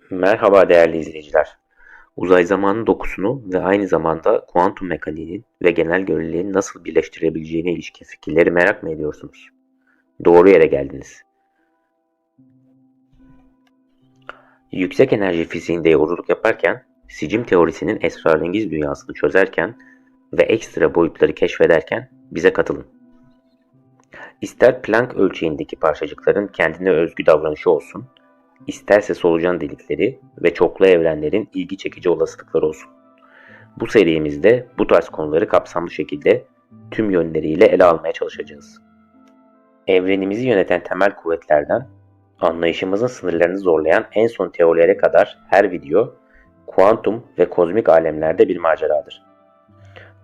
Merhaba değerli izleyiciler. Uzay zamanı dokusunu ve aynı zamanda kuantum mekaniğinin ve genel göreliliğin nasıl birleştirebileceğine ilişkin fikirleri merak mı ediyorsunuz? Doğru yere geldiniz. Yüksek enerji fiziğinde yolculuk yaparken, sicim teorisinin esrarengiz dünyasını çözerken ve ekstra boyutları keşfederken bize katılın. İster Planck ölçeğindeki parçacıkların kendine özgü davranışı olsun, isterse solucan delikleri ve çoklu evrenlerin ilgi çekici olasılıkları olsun. Bu serimizde bu tarz konuları kapsamlı şekilde tüm yönleriyle ele almaya çalışacağız. Evrenimizi yöneten temel kuvvetlerden, anlayışımızın sınırlarını zorlayan en son teorilere kadar her video, kuantum ve kozmik alemlerde bir maceradır.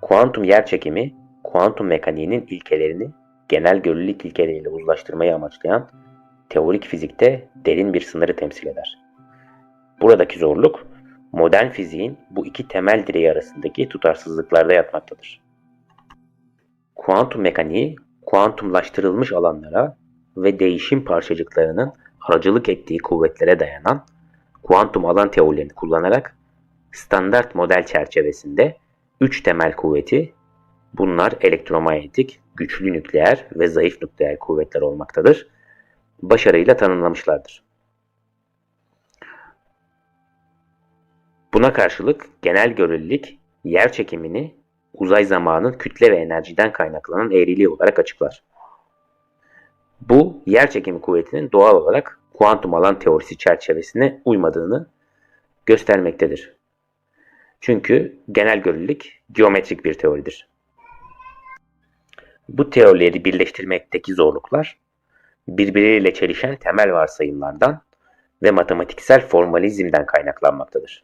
Kuantum yerçekimi, kuantum mekaniğinin ilkelerini genel görelilik ilkeleriyle uzlaştırmayı amaçlayan teorik fizikte derin bir sınırı temsil eder. Buradaki zorluk, modern fiziğin bu iki temel direği arasındaki tutarsızlıklarda yatmaktadır. Kuantum mekaniği, kuantumlaştırılmış alanlara ve değişim parçacıklarının aracılık ettiği kuvvetlere dayanan kuantum alan teorilerini kullanarak standart model çerçevesinde üç temel kuvveti, bunlar elektromanyetik, güçlü nükleer ve zayıf nükleer kuvvetler olmaktadır, başarıyla tanımlamışlardır. Buna karşılık genel görelilik yer çekimini uzay zamanın kütle ve enerjiden kaynaklanan eğriliği olarak açıklar. Bu yer çekimi kuvvetinin doğal olarak kuantum alan teorisi çerçevesine uymadığını göstermektedir. Çünkü genel görelilik geometrik bir teoridir. Bu teorileri birleştirmekteki zorluklar birbiriyle çelişen temel varsayımlardan ve matematiksel formalizmden kaynaklanmaktadır.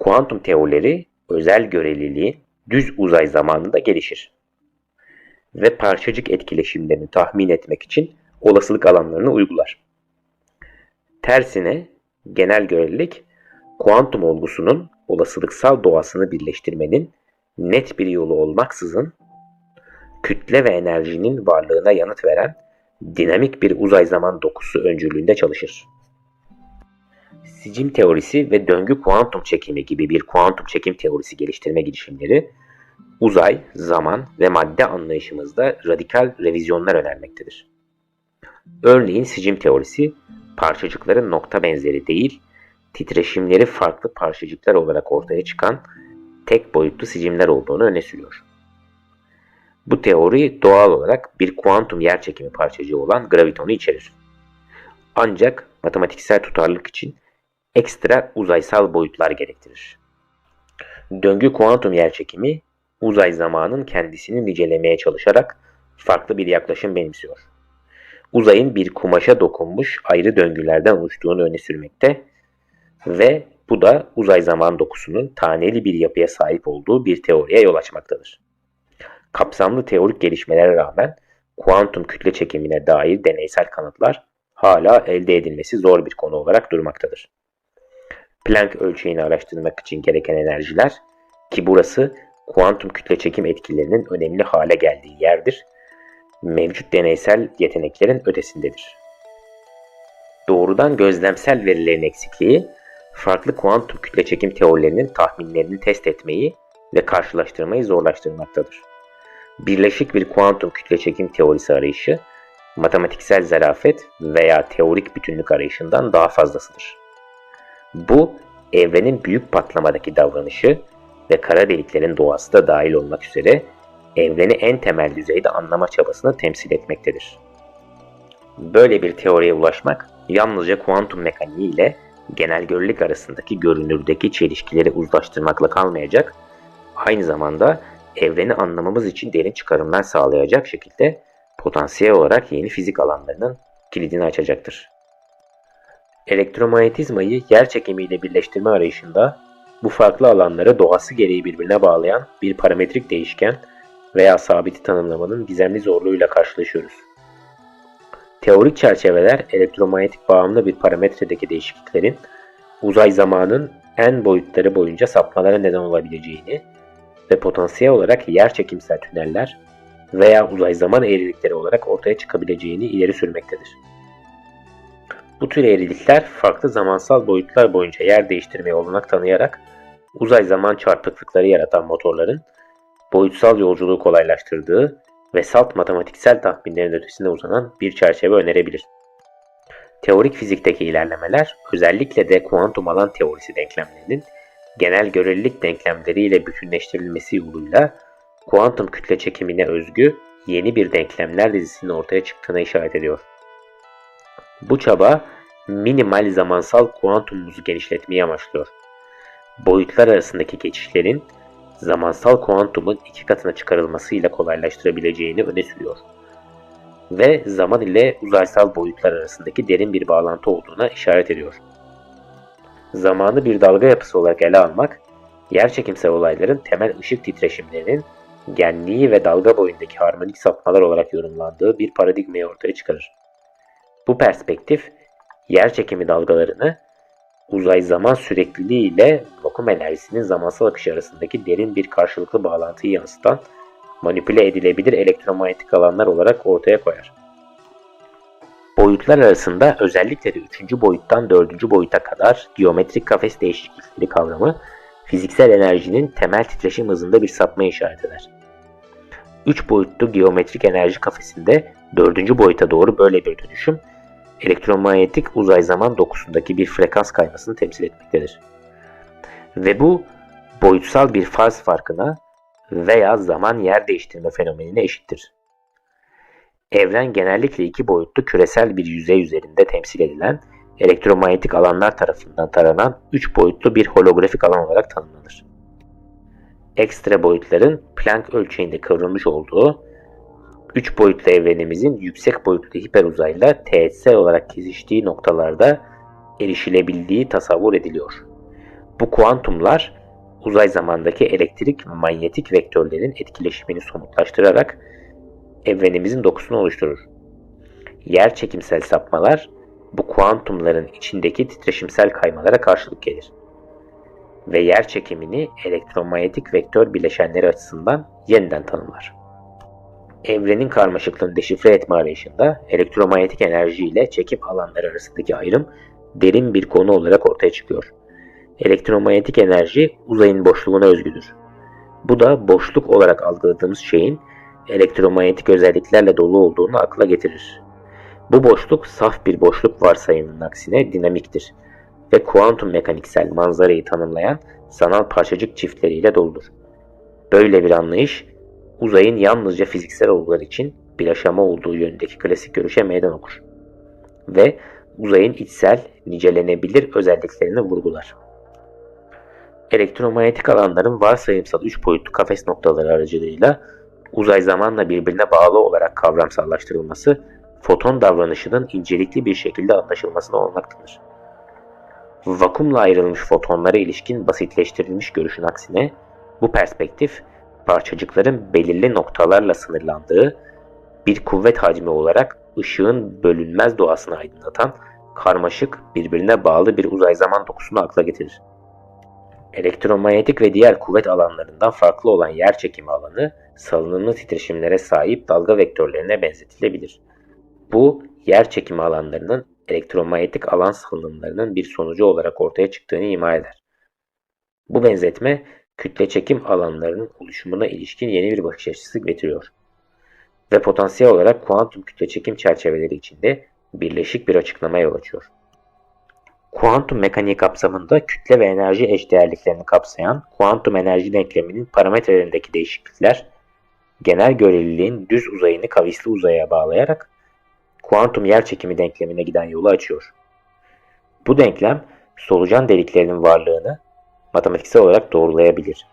Kuantum teorileri özel göreliliğin düz uzay zamanında gelişir ve parçacık etkileşimlerini tahmin etmek için olasılık alanlarını uygular. Tersine genel görelilik, kuantum olgusunun olasılıksal doğasını birleştirmenin net bir yolu olmaksızın kütle ve enerjinin varlığına yanıt veren dinamik bir uzay zaman dokusu öncülüğünde çalışır. Sicim teorisi ve döngü kuantum çekimi gibi bir kuantum çekim teorisi geliştirme girişimleri, uzay, zaman ve madde anlayışımızda radikal revizyonlar önermektedir. Örneğin sicim teorisi, parçacıkların nokta benzeri değil, titreşimleri farklı parçacıklar olarak ortaya çıkan tek boyutlu sicimler olduğunu öne sürüyor. Bu teori doğal olarak bir kuantum yerçekimi parçacığı olan gravitonu içerir. Ancak matematiksel tutarlılık için ekstra uzaysal boyutlar gerektirir. Döngü kuantum yerçekimi, uzay zamanın kendisini nicelemeye çalışarak farklı bir yaklaşım benimsiyor. Uzayın bir kumaşa dokunmuş ayrı döngülerden oluştuğunu öne sürmekte ve bu da uzay zaman dokusunun taneli bir yapıya sahip olduğu bir teoriye yol açmaktadır. Kapsamlı teorik gelişmelere rağmen kuantum kütle çekimine dair deneysel kanıtlar hala elde edilmesi zor bir konu olarak durmaktadır. Planck ölçeğini araştırmak için gereken enerjiler, ki burası kuantum kütle çekim etkilerinin önemli hale geldiği yerdir, mevcut deneysel yeteneklerin ötesindedir. Doğrudan gözlemsel verilerin eksikliği, farklı kuantum kütle çekim teorilerinin tahminlerini test etmeyi ve karşılaştırmayı zorlaştırmaktadır. Birleşik bir kuantum kütle çekim teorisi arayışı, matematiksel zarafet veya teorik bütünlük arayışından daha fazlasıdır. Bu, evrenin büyük patlamadaki davranışı ve kara deliklerin doğası da dahil olmak üzere evreni en temel düzeyde anlama çabasını temsil etmektedir. Böyle bir teoriye ulaşmak, yalnızca kuantum mekaniği ile genel görelilik arasındaki görünürdeki çelişkileri uzlaştırmakla kalmayacak, aynı zamanda evreni anlamamız için derin çıkarımlar sağlayacak şekilde potansiyel olarak yeni fizik alanlarının kilidini açacaktır. Elektromanyetizmayı yer çekimiyle birleştirme arayışında bu farklı alanları doğası gereği birbirine bağlayan bir parametrik değişken veya sabiti tanımlamanın gizemli zorluğuyla karşılaşıyoruz. Teorik çerçeveler elektromanyetik bağımlı bir parametredeki değişikliklerin uzay zamanın en boyutları boyunca sapmalara neden olabileceğini ve potansiyel olarak yer çekimsel tüneller veya uzay zaman eğrilikleri olarak ortaya çıkabileceğini ileri sürmektedir. Bu tür eğrilikler farklı zamansal boyutlar boyunca yer değiştirmeye olanak tanıyarak uzay zaman çarpıklıkları yaratan motorların boyutsal yolculuğu kolaylaştırdığı ve salt matematiksel tahminlerin ötesine uzanan bir çerçeve önerebilir. Teorik fizikteki ilerlemeler, özellikle de kuantum alan teorisi denklemlerinin genel görelilik denklemleriyle bütünleştirilmesi yoluyla kuantum kütle çekimine özgü yeni bir denklemler dizisinin ortaya çıktığına işaret ediyor. Bu çaba minimal zamansal kuantumumuzu genişletmeyi amaçlıyor. Boyutlar arasındaki geçişlerin zamansal kuantumun 2 katına çıkarılmasıyla kolaylaştırabileceğini öne sürüyor ve zaman ile uzaysal boyutlar arasındaki derin bir bağlantı olduğuna işaret ediyor. Zamanı bir dalga yapısı olarak ele almak, yerçekimsel olayların temel ışık titreşimlerinin genliği ve dalga boyundaki harmonik sapmalar olarak yorumlandığı bir paradigmayı ortaya çıkarır. Bu perspektif, yerçekimi dalgalarını uzay-zaman sürekliliği ile vakum enerjisinin zamansal akışı arasındaki derin bir karşılıklı bağlantıyı yansıtan manipüle edilebilir elektromanyetik alanlar olarak ortaya koyar. Boyutlar arasında özellikle de 3. boyuttan 4. boyuta kadar geometrik kafes değişiklikleri kavramı fiziksel enerjinin temel titreşim hızında bir sapmaya işaret eder. 3 boyutlu geometrik enerji kafesinde 4. boyuta doğru böyle bir dönüşüm, elektromanyetik uzay-zaman dokusundaki bir frekans kaymasını temsil etmektedir. Ve bu boyutsal bir faz farkına veya zaman yer değiştirme fenomenine eşittir. Evren genellikle 2 boyutlu küresel bir yüzey üzerinde temsil edilen elektromanyetik alanlar tarafından taranan 3 boyutlu bir holografik alan olarak tanımlanır. Ekstra boyutların Planck ölçeğinde kıvrılmış olduğu 3 boyutlu evrenimizin yüksek boyutlu hiperuzayla teğetsel olarak kesiştiği noktalarda erişilebildiği tasavvur ediliyor. Bu kuantumlar uzay zamandaki elektrik ve manyetik vektörlerin etkileşimini somutlaştırarak evrenimizin dokusunu oluşturur. Yerçekimsel sapmalar bu kuantumların içindeki titreşimsel kaymalara karşılık gelir ve yerçekimini elektromanyetik vektör bileşenleri açısından yeniden tanımlar. Evrenin karmaşıklığını deşifre etme arayışında elektromanyetik enerji ile çekim alanları arasındaki ayrım derin bir konu olarak ortaya çıkıyor. Elektromanyetik enerji uzayın boşluğuna özgüdür. Bu da boşluk olarak algıladığımız şeyin elektromanyetik özelliklerle dolu olduğunu akla getirir. Bu boşluk saf bir boşluk varsayımının aksine dinamiktir ve kuantum mekaniksel manzarayı tanımlayan sanal parçacık çiftleriyle doludur. Böyle bir anlayış, uzayın yalnızca fiziksel olgular için bileşama olduğu yönündeki klasik görüşe meydan okur ve uzayın içsel, nicelenebilir özelliklerini vurgular. Elektromanyetik alanların varsayımsal 3 boyutlu kafes noktaları aracılığıyla uzay zamanla birbirine bağlı olarak kavramsallaştırılması, foton davranışının incelikli bir şekilde anlaşılmasına olanak tanır. Vakumla ayrılmış fotonlara ilişkin basitleştirilmiş görüşün aksine, bu perspektif, parçacıkların belirli noktalarla sınırlandığı, bir kuvvet hacmi olarak ışığın bölünmez doğasını aydınlatan, karmaşık, birbirine bağlı bir uzay-zaman dokusunu akla getirir. Elektromanyetik ve diğer kuvvet alanlarından farklı olan yerçekimi alanı, salınımlı titreşimlere sahip dalga vektörlerine benzetilebilir. Bu, yerçekimi alanlarının elektromanyetik alan salınımlarının bir sonucu olarak ortaya çıktığını ima eder. Bu benzetme, kütle çekim alanlarının oluşumuna ilişkin yeni bir bakış açısı getiriyor ve potansiyel olarak kuantum kütle çekim çerçeveleri içinde birleşik bir açıklamaya yol açıyor. Kuantum mekaniği kapsamında kütle ve enerji eşdeğerliklerini kapsayan kuantum enerji denkleminin parametrelerindeki değişiklikler, genel göreliliğin düz uzayını kavisli uzaya bağlayarak kuantum yerçekimi denklemine giden yolu açıyor. Bu denklem, solucan deliklerinin varlığını matematiksel olarak doğrulayabilir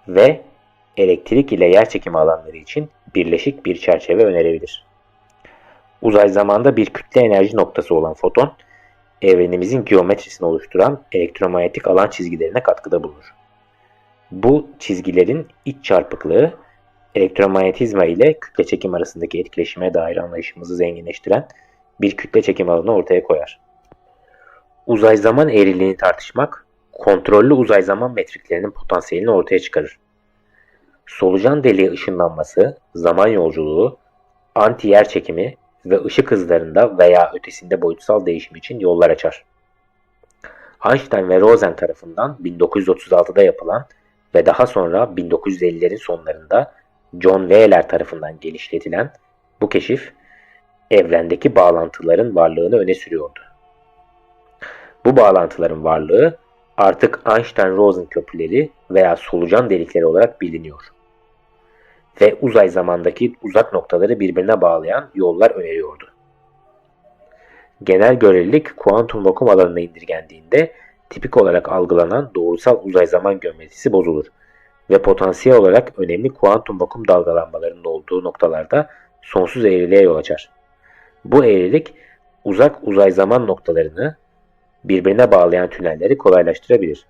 ve elektrik ile yerçekimi alanları için birleşik bir çerçeve önerebilir. Uzay zamanda bir kütle enerji noktası olan foton, evrenimizin geometrisini oluşturan elektromanyetik alan çizgilerine katkıda bulunur. Bu çizgilerin iç çarpıklığı, elektromanyetizma ile kütle çekim arasındaki etkileşime dair anlayışımızı zenginleştiren bir kütle çekim alanı ortaya koyar. Uzay zaman eğriliğini tartışmak, kontrollü uzay zaman metriklerinin potansiyelini ortaya çıkarır. Solucan deliği ışınlanması, zaman yolculuğu, anti yer çekimi ve ışık hızlarında veya ötesinde boyutsal değişim için yollar açar. Einstein ve Rosen tarafından 1936'da yapılan ve daha sonra 1950'lerin sonlarında John Wheeler tarafından genişletilen bu keşif, evrendeki bağlantıların varlığını öne sürüyordu. Bu bağlantıların varlığı artık Einstein-Rosen köprüleri veya solucan delikleri olarak biliniyor ve uzay zamandaki uzak noktaları birbirine bağlayan yollar öneriyordu. Genel görelilik kuantum vakum alanına indirgendiğinde tipik olarak algılanan doğrusal uzay zaman geometrisi bozulur ve potansiyel olarak önemli kuantum vakum dalgalanmalarının olduğu noktalarda sonsuz eğriliğe yol açar. Bu eğrilik uzak uzay zaman noktalarını birbirine bağlayan tünelleri kolaylaştırabilir.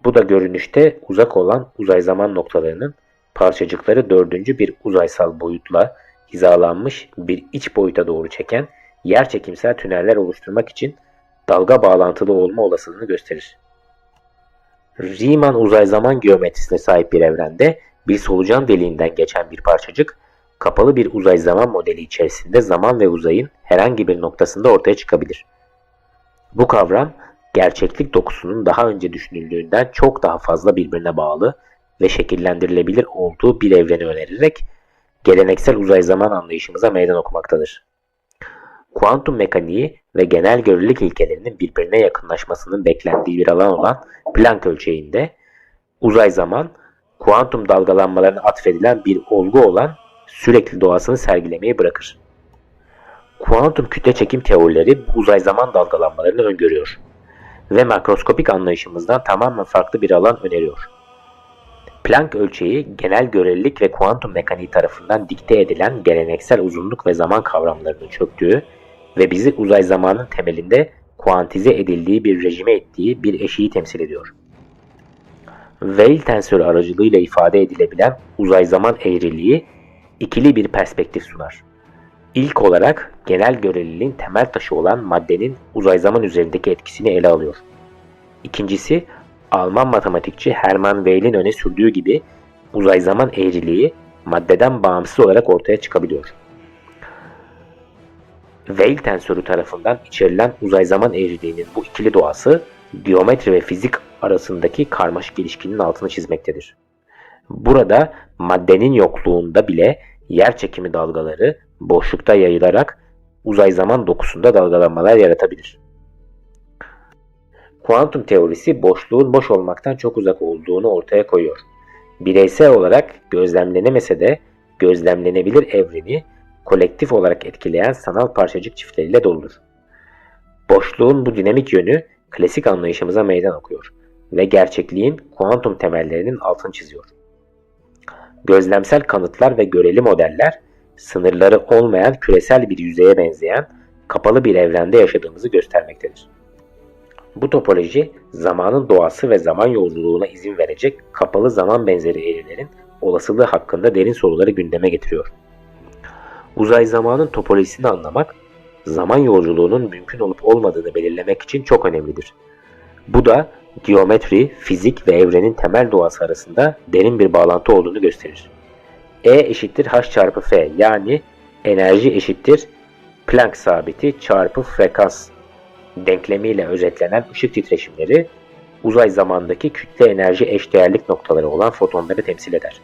Bu da görünüşte uzak olan uzay zaman noktalarının parçacıkları dördüncü bir uzaysal boyutla hizalanmış bir iç boyuta doğru çeken yerçekimsel tüneller oluşturmak için dalga bağlantılı olma olasılığını gösterir. Riemann uzay zaman geometrisine sahip bir evrende bir solucan deliğinden geçen bir parçacık kapalı bir uzay zaman modeli içerisinde zaman ve uzayın herhangi bir noktasında ortaya çıkabilir. Bu kavram gerçeklik dokusunun daha önce düşünüldüğünden çok daha fazla birbirine bağlı ve şekillendirilebilir olduğu bir evreni önererek geleneksel uzay zaman anlayışımıza meydan okumaktadır. Kuantum mekaniği ve genel görelilik ilkelerinin birbirine yakınlaşmasının beklendiği bir alan olan Planck ölçeğinde uzay zaman, kuantum dalgalanmalarına atfedilen bir olgu olan sürekli doğasını sergilemeyi bırakır. Kuantum kütle çekim teorileri bu uzay zaman dalgalanmalarını öngörüyor ve makroskopik anlayışımızdan tamamen farklı bir alan öneriyor. Planck ölçeği genel görelilik ve kuantum mekaniği tarafından dikte edilen geleneksel uzunluk ve zaman kavramlarının çöktüğü ve bizi uzay zamanın temelinde kuantize edildiği bir rejime ettiği bir eşiği temsil ediyor. Weyl tensörü aracılığıyla ifade edilebilen uzay zaman eğriliği ikili bir perspektif sunar. İlk olarak genel göreliliğin temel taşı olan maddenin uzay zaman üzerindeki etkisini ele alıyor. İkincisi, Alman matematikçi Hermann Weyl öne sürdüğü gibi uzay zaman eğriliği maddeden bağımsız olarak ortaya çıkabiliyor. Weyl tensörü tarafından içerilen uzay zaman eğriliğinin bu ikili doğası, geometri ve fizik arasındaki karmaşık ilişkinin altını çizmektedir. Burada maddenin yokluğunda bile yerçekimi dalgaları boşlukta yayılarak uzay zaman dokusunda dalgalanmalar yaratabilir. Kuantum teorisi boşluğun boş olmaktan çok uzak olduğunu ortaya koyuyor. Bireysel olarak gözlemlenemese de gözlemlenebilir evreni kolektif olarak etkileyen sanal parçacık çiftleriyle doludur. Boşluğun bu dinamik yönü klasik anlayışımıza meydan okuyor ve gerçekliğin kuantum temellerinin altını çiziyor. Gözlemsel kanıtlar ve göreli modeller sınırları olmayan küresel bir yüzeye benzeyen kapalı bir evrende yaşadığımızı göstermektedir. Bu topoloji zamanın doğası ve zaman yolculuğuna izin verecek kapalı zaman benzeri eğrilerin olasılığı hakkında derin soruları gündeme getiriyor. Uzay zamanın topolojisini anlamak, zaman yolculuğunun mümkün olup olmadığını belirlemek için çok önemlidir. Bu da geometri, fizik ve evrenin temel doğası arasında derin bir bağlantı olduğunu gösterir. E eşittir h çarpı f, yani enerji eşittir Planck sabiti çarpı frekans denklemiyle özetlenen ışık titreşimleri uzay zamandaki kütle enerji eşdeğerlik noktaları olan fotonları temsil eder.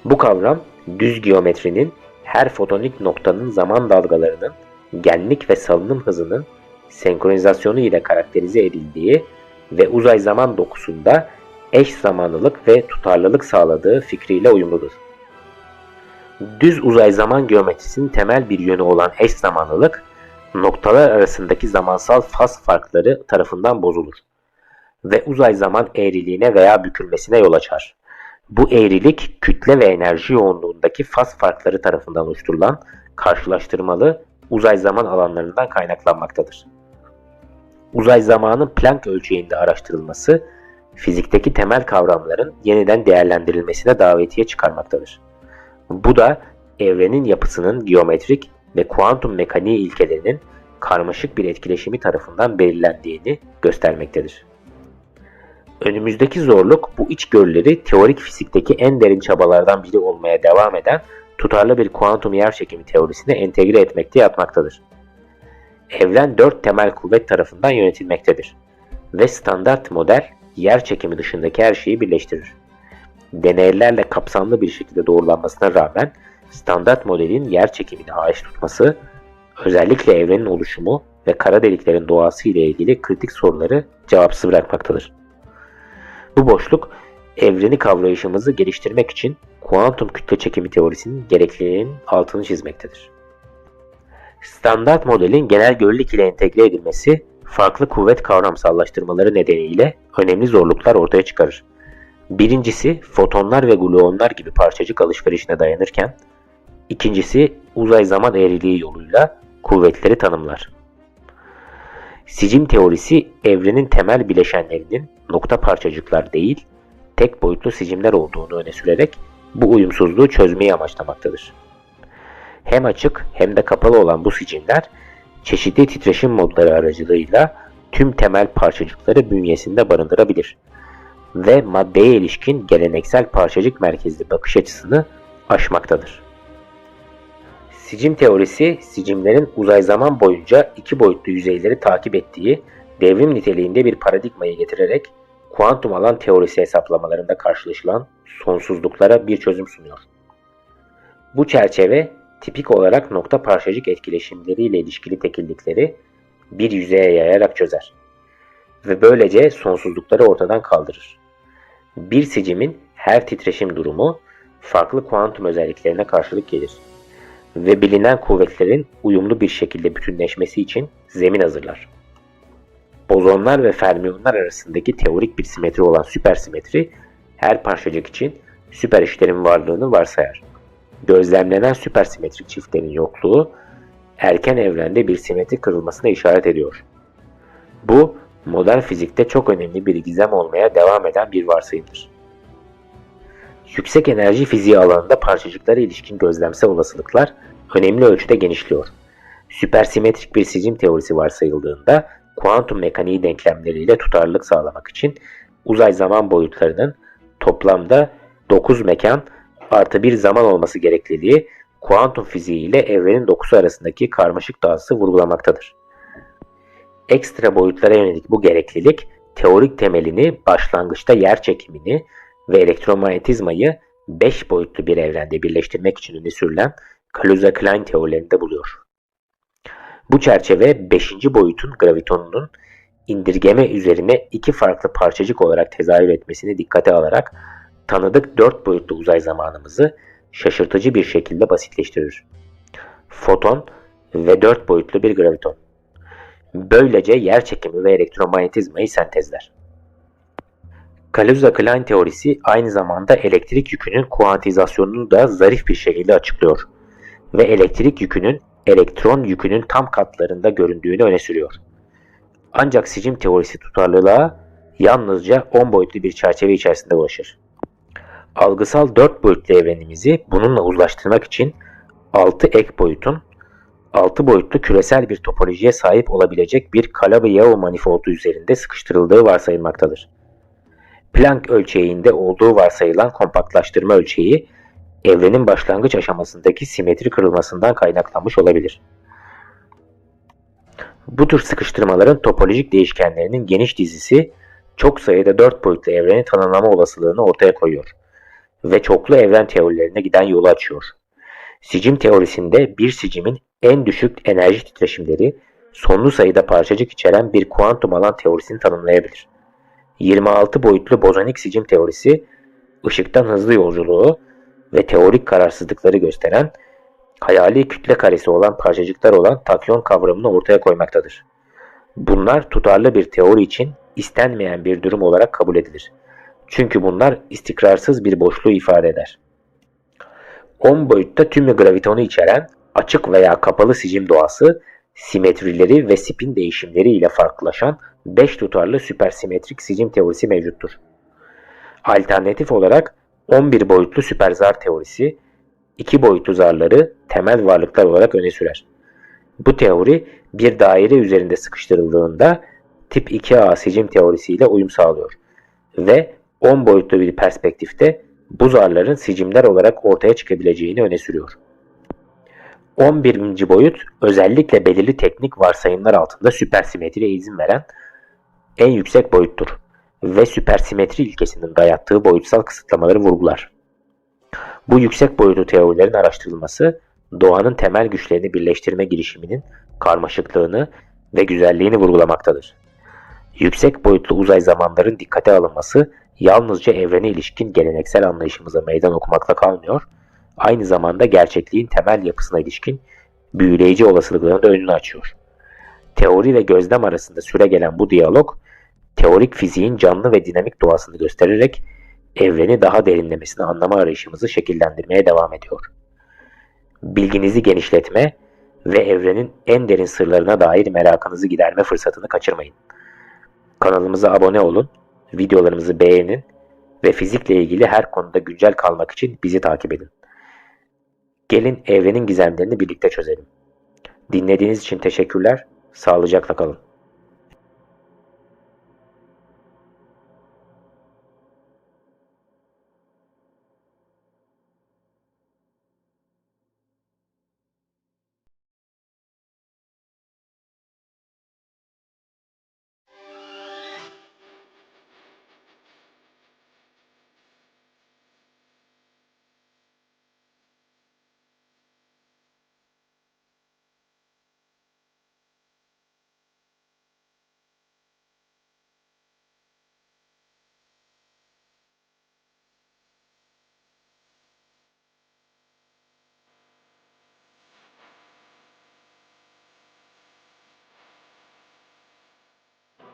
Bu kavram düz geometrinin her fotonik noktanın zaman dalgalarının genlik ve salınım hızının senkronizasyonu ile karakterize edildiği ve uzay zaman dokusunda eş zamanlılık ve tutarlılık sağladığı fikriyle uyumludur. Düz uzay zaman geometrisinin temel bir yönü olan eş zamanlılık, noktalar arasındaki zamansal faz farkları tarafından bozulur ve uzay zaman eğriliğine veya bükülmesine yol açar. Bu eğrilik kütle ve enerji yoğunluğundaki faz farkları tarafından oluşturulan karşılaştırmalı uzay zaman alanlarından kaynaklanmaktadır. Uzay zamanın Planck ölçeğinde araştırılması, fizikteki temel kavramların yeniden değerlendirilmesine davetiye çıkarmaktadır. Bu da evrenin yapısının geometrik ve kuantum mekaniği ilkelerinin karmaşık bir etkileşimi tarafından belirlendiğini göstermektedir. Önümüzdeki zorluk bu içgörüleri teorik fizikteki en derin çabalardan biri olmaya devam eden tutarlı bir kuantum yerçekimi teorisine entegre etmekte yatmaktadır. Evren 4 temel kuvvet tarafından yönetilmektedir ve standart model yerçekimi dışındaki her şeyi birleştirir. Deneylerle kapsamlı bir şekilde doğrulanmasına rağmen standart modelin yerçekimini haiz tutması, özellikle evrenin oluşumu ve kara deliklerin doğası ile ilgili kritik soruları cevapsız bırakmaktadır. Bu boşluk, evreni kavrayışımızı geliştirmek için kuantum kütle çekimi teorisinin gerekliliğinin altını çizmektedir. Standart modelin genel görelilik ile entegre edilmesi, farklı kuvvet kavramsallaştırmaları nedeniyle önemli zorluklar ortaya çıkarır. Birincisi, fotonlar ve gluonlar gibi parçacık alışverişine dayanırken, ikincisi uzay zaman eğriliği yoluyla kuvvetleri tanımlar. Sicim teorisi, evrenin temel bileşenlerinin nokta parçacıklar değil, tek boyutlu sicimler olduğunu öne sürerek bu uyumsuzluğu çözmeyi amaçlamaktadır. Hem açık hem de kapalı olan bu sicimler, çeşitli titreşim modları aracılığıyla tüm temel parçacıkları bünyesinde barındırabilir ve maddeye ilişkin geleneksel parçacık merkezli bakış açısını aşmaktadır. Sicim teorisi, sicimlerin uzay zaman boyunca iki boyutlu yüzeyleri takip ettiği devrim niteliğinde bir paradigmayı getirerek kuantum alan teorisi hesaplamalarında karşılaşılan sonsuzluklara bir çözüm sunuyor. Bu çerçeve, tipik olarak nokta parçacık etkileşimleriyle ilişkili tekillikleri bir yüzeye yayarak çözer ve böylece sonsuzlukları ortadan kaldırır. Bir sicimin her titreşim durumu farklı kuantum özelliklerine karşılık gelir ve bilinen kuvvetlerin uyumlu bir şekilde bütünleşmesi için zemin hazırlar. Bozonlar ve fermiyonlar arasındaki teorik bir simetri olan süpersimetri, her parçacık için süper işlerin varlığını varsayar. Gözlemlenen süpersimetrik çiftlerin yokluğu, erken evrende bir simetri kırılmasına işaret ediyor. Bu, modern fizikte çok önemli bir gizem olmaya devam eden bir varsayımdır. Yüksek enerji fiziği alanında parçacıklara ilişkin gözlemsel olasılıklar önemli ölçüde genişliyor. Süpersimetrik bir sicim teorisi varsayıldığında, kuantum mekaniği denklemleriyle tutarlılık sağlamak için uzay zaman boyutlarının toplamda 9 mekan artı bir zaman olması gerekliliği, kuantum fiziği ile evrenin dokusu arasındaki karmaşık dansı vurgulamaktadır. Ekstra boyutlara yönelik bu gereklilik, teorik temelini başlangıçta yer çekimini ve elektromanyetizmayı 5 boyutlu bir evrende birleştirmek için öne sürülen Kaluza-Klein teorilerinde buluyor. Bu çerçeve 5. boyutun gravitonunun indirgeme üzerine iki farklı parçacık olarak tezahür etmesini dikkate alarak tanıdık 4 boyutlu uzay zamanımızı şaşırtıcı bir şekilde basitleştirir. Foton ve 4 boyutlu bir graviton. Böylece yerçekimi ve elektromanyetizmayı sentezler. Kaluza-Klein teorisi aynı zamanda elektrik yükünün kuantizasyonunu da zarif bir şekilde açıklıyor ve elektrik yükünün elektron yükünün tam katlarında göründüğünü öne sürüyor. Ancak sicim teorisi tutarlılığa yalnızca 10 boyutlu bir çerçeve içerisinde ulaşır. Algısal 4 boyutlu evrenimizi bununla uzlaştırmak için 6 ek boyutun 6 boyutlu küresel bir topolojiye sahip olabilecek bir Calabi-Yau manifoldu üzerinde sıkıştırıldığı varsayılmaktadır. Planck ölçeğinde olduğu varsayılan kompaktlaştırma ölçeği, evrenin başlangıç aşamasındaki simetri kırılmasından kaynaklanmış olabilir. Bu tür sıkıştırmaların topolojik değişkenlerinin geniş dizisi, çok sayıda 4 boyutlu evreni tanımlama olasılığını ortaya koyuyor ve çoklu evren teorilerine giden yolu açıyor. Sicim teorisinde bir sicimin en düşük enerji titreşimleri sonlu sayıda parçacık içeren bir kuantum alan teorisini tanımlayabilir. 26 boyutlu bozonik sicim teorisi, ışıktan hızlı yolculuğu ve teorik kararsızlıkları gösteren, hayali kütle karesi olan parçacıklar olan takyon kavramını ortaya koymaktadır. Bunlar tutarlı bir teori için istenmeyen bir durum olarak kabul edilir. Çünkü bunlar istikrarsız bir boşluğu ifade eder. 10 boyutta tümü gravitonu içeren açık veya kapalı sicim doğası, simetrileri ve spin değişimleri ile farklılaşan 5 tutarlı süpersimetrik sicim teorisi mevcuttur. Alternatif olarak 11 boyutlu süperzar teorisi, 2 boyutlu zarları temel varlıklar olarak öne sürer. Bu teori bir daire üzerinde sıkıştırıldığında tip 2A sicim teorisiyle uyum sağlıyor ve 10 boyutlu bir perspektifte bu zarların sicimler olarak ortaya çıkabileceğini öne sürüyor. 11. boyut özellikle belirli teknik varsayımlar altında süpersimetriye izin veren en yüksek boyuttur ve süpersimetri ilkesinin dayattığı boyutsal kısıtlamaları vurgular. Bu yüksek boyutlu teorilerin araştırılması, doğanın temel güçlerini birleştirme girişiminin karmaşıklığını ve güzelliğini vurgulamaktadır. Yüksek boyutlu uzay zamanların dikkate alınması, yalnızca evrene ilişkin geleneksel anlayışımıza meydan okumakla kalmıyor, aynı zamanda gerçekliğin temel yapısına ilişkin büyüleyici olasılıklarını da önünü açıyor. Teori ve gözlem arasında süregelen bu diyalog, teorik fiziğin canlı ve dinamik doğasını göstererek evreni daha derinlemesine anlama arayışımızı şekillendirmeye devam ediyor. Bilginizi genişletme ve evrenin en derin sırlarına dair merakınızı giderme fırsatını kaçırmayın. Kanalımıza abone olun, videolarımızı beğenin ve fizikle ilgili her konuda güncel kalmak için bizi takip edin. Gelin evrenin gizemlerini birlikte çözelim. Dinlediğiniz için teşekkürler, sağlıcakla kalın.